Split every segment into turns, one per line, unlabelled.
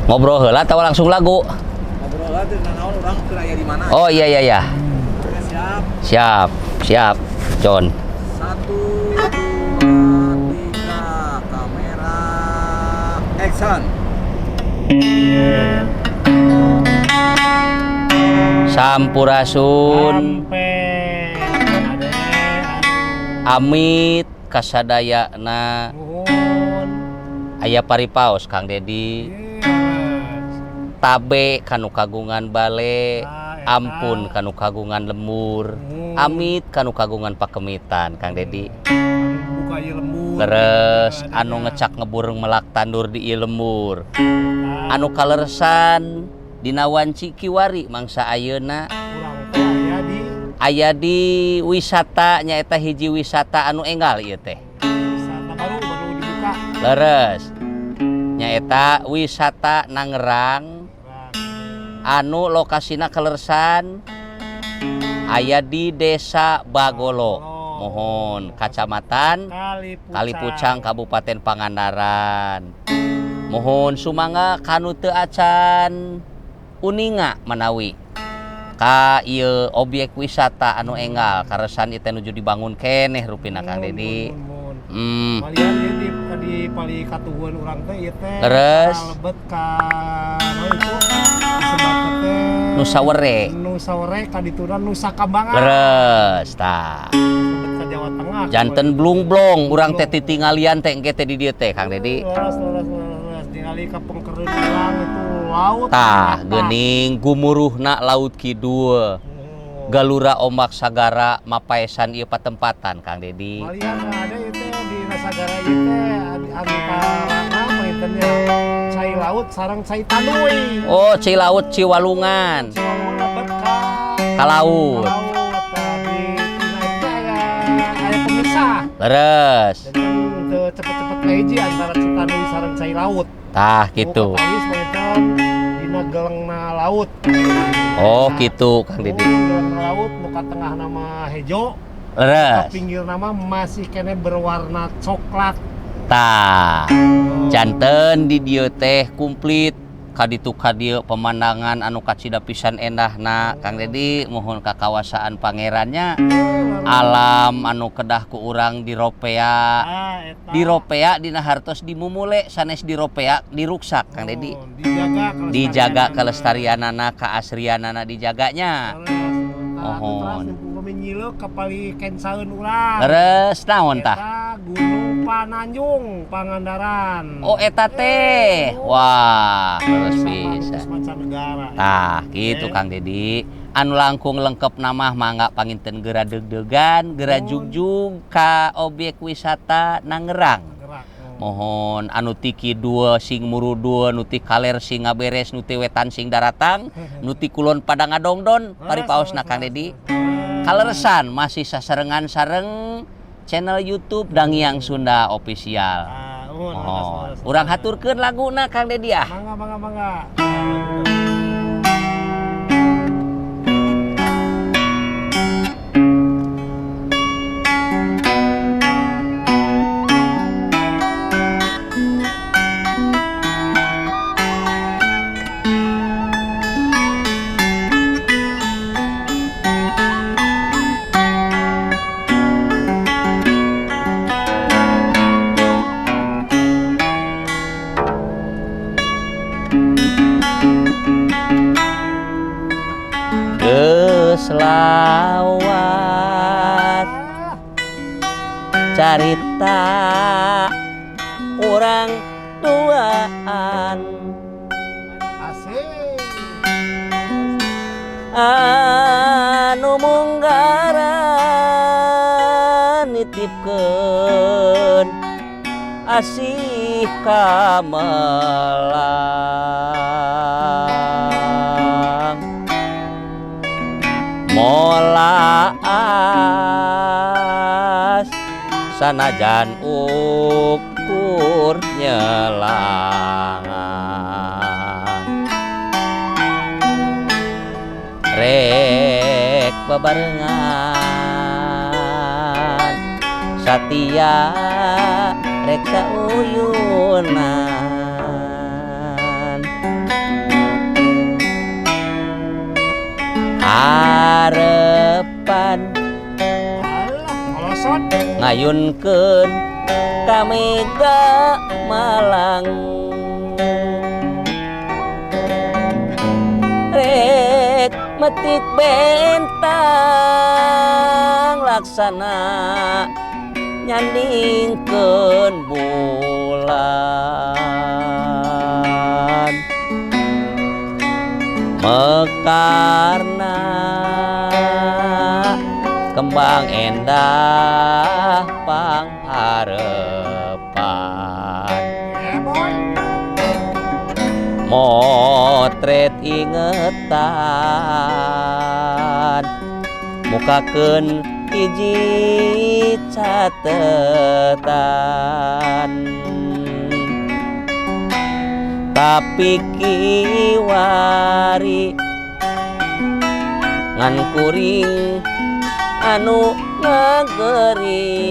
Ngobrol heula atau langsung lagu?
Ngobrol lah teu naon urang teu aya di mana.
Oh iya iya iya.
Oke, siap.
Siap, siap. John.
1 2 3 kamera action.
Sampurasun amit kasadayana aya paripaos Kang Dedi tabe kanu kagungan bale ampun kanu kagungan lemur amit kanu kagungan pakemitan Kang Dedi
Buka ieu lemur.
leres anu ngecak ngebureng melak tandur di ieu lemur anu kaleresan dina wanci kiwari mangsa ayeuna
Urang teh aya di
aya di wisata nyaeta hiji wisata anu enggal ieu teh
wisata baru dibuka.
leres nyaeta wisata Nangerang anu lokasina kaleresan aya di Desa Bagolo mohon Kacamatan Kalipucang Kabupaten Pangandaran mohon sumangga kanu teu acan uninga menawi ka ieu objek wisata anu enggal karesan ieu nuju dibangun keneh rupina Kang Dedi.
Malian ieu di pali katuhun urang teh ieu teh
Leres
lebet ka naon itu disebut teh
Nu Sawere
ka dituna Nusa Kambangan.
leres tah
Lebet ka Jawa Tengah.
janten blung-blung urang teh titingalian teh engke teh di dieu teh Kang Dedi.
Leres ningali ka pengkereun urang itu laut.
Tah geuning gumuruhna laut kidul. Galura ombak sagara mapaesan ieu patempatan Kang Dedi.
Malian ada itu di Nasagara ieu teh antara pengintennya cai laut sareng cai tanuy.
Oh, Cilaut Ciwalungan.
Ciwalungan lebet
Ka laut.
Di tina itu aya pemisah.
Leres.
Dan teu cepet-cepet hiji antara Citanuy sareng cai laut.
Tah gitu.
Kawis penginten dina gelengna laut.
Oh, gitu Kang Dedi.
Gelengna laut muka tengah nama hejo.
Leres.
Pinggir nama masih kene berwarna coklat.
Tah. Janten di dieu teh kumplit kaditu kadieu pemandangan anu kacida pisan endahna Kang Dedi mohon ka kawasaan pangerannya alam anu kedah ku urang diropea diropea dina hartos dimumule sanes diropea diruksak Kang Dedi dijaga kelestarianana kaasrianana dijaganya mohon
menyileuk ka pali kensaeun urang
leres naon tah
Gunung Pananjung Pangandaran.
oh eta teh wah terus bisa
mancanegara.
tah gitu Kang Dedi anu langkung lengkep nama mangga panginten geura deg-degan geura jugjug ka objek wisata Nangerang mohon anu tiki dua sing murudua nuti kaler sing ngaberes nuti wetan sing daratang nuti kulon pada ngadongdon paripaosna Kang Dedi kaleresan masih sasarengan sareng channel YouTube Dangiang Sunda Official. Mohon urang haturkeun laguna Kang Dedi ah.
Mangga.
Selawat carita orang tuaan
Asik.
anu munggaran nitipkeun asih kamelang molaas sanajan ukur nyelangan rek bebarengan satia rek sauyunan Harepan
Alah, kolosot.
ngayunkeun ka Mega Malang rek metik bentang laksana nyandingkeun bulan mekarna kembang endah pangharepan
Ya boy.
motret ingetan mukakeun hiji catetan tapi kiwari ngan kuring anu ngageri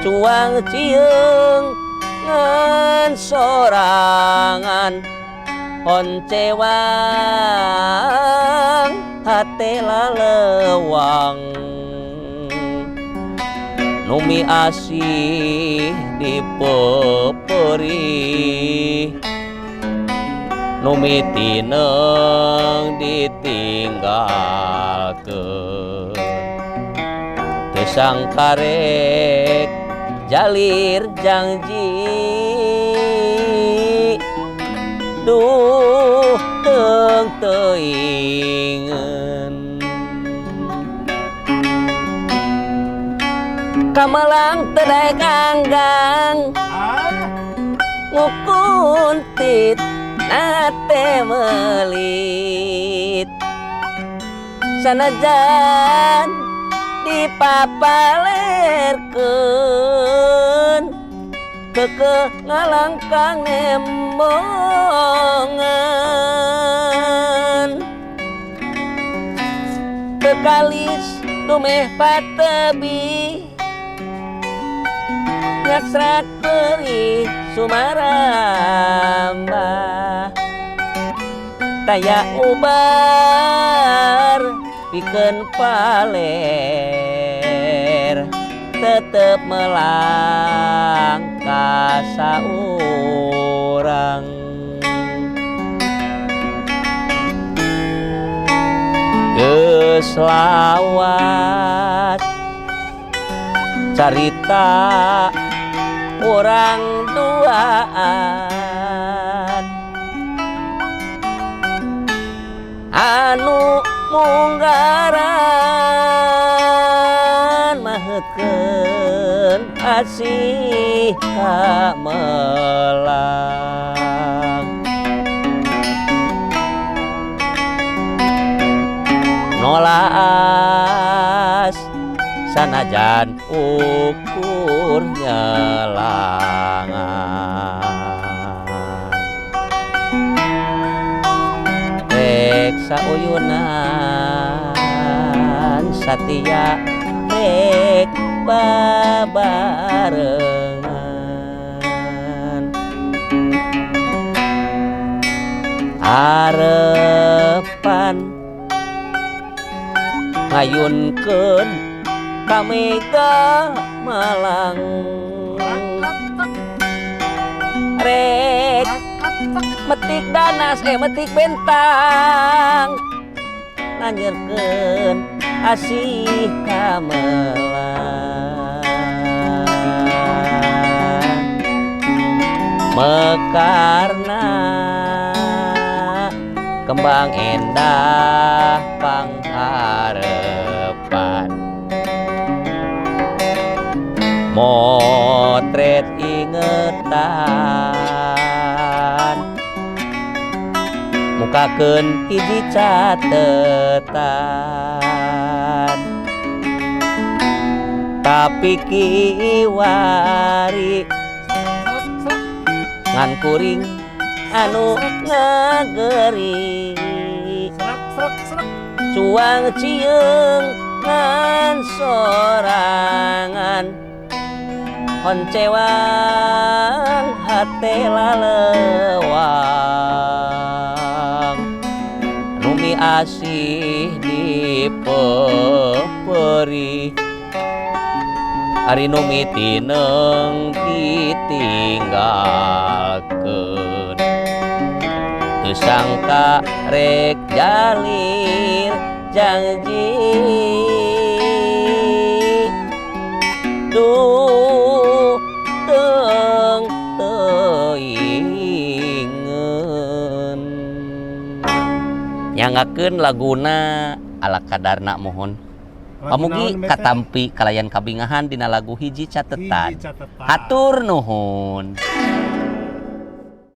cuang cieung ngan sorangan honcewang hate lalewang numi asih dipeperi numi tineng ditinggalkeun teu sangkarek jalir janji duh teung teuingeun Kamalang teu ganggang
Alah,
ngukuntit nate melit sanajan dipapalerkeun kekeh ngalangkang nembongan bekalis dumeh patebi nyaksrak perih sumaramba taya ubar pikeun paler tetep melangkah saurang geus lawas carita urang duaan anu munggaran maheutkeun asih kamelang nolaas sanajan ukurnya langan rek sauyunan satia rek babarengan harepan ngayunkeun ka Mega Malang rek metik danas metik bentang nanyerkeun asih kamelang mekarna kembang endah pangharepan motret ingetan mukakeun hiji catetan tapi kiwari ngan kuring anu ngageri cuang cieung ngan sorangan honcewang hate lalewang numi asih dipeperi ari numi tineng ditinggalkeun teu sangka rek jalir janji duh teng teuingeun nyangakeun laguna ala kadarna mohon pamugi katampi kalayan kabingahan dina lagu hiji catetan hatur nuhun.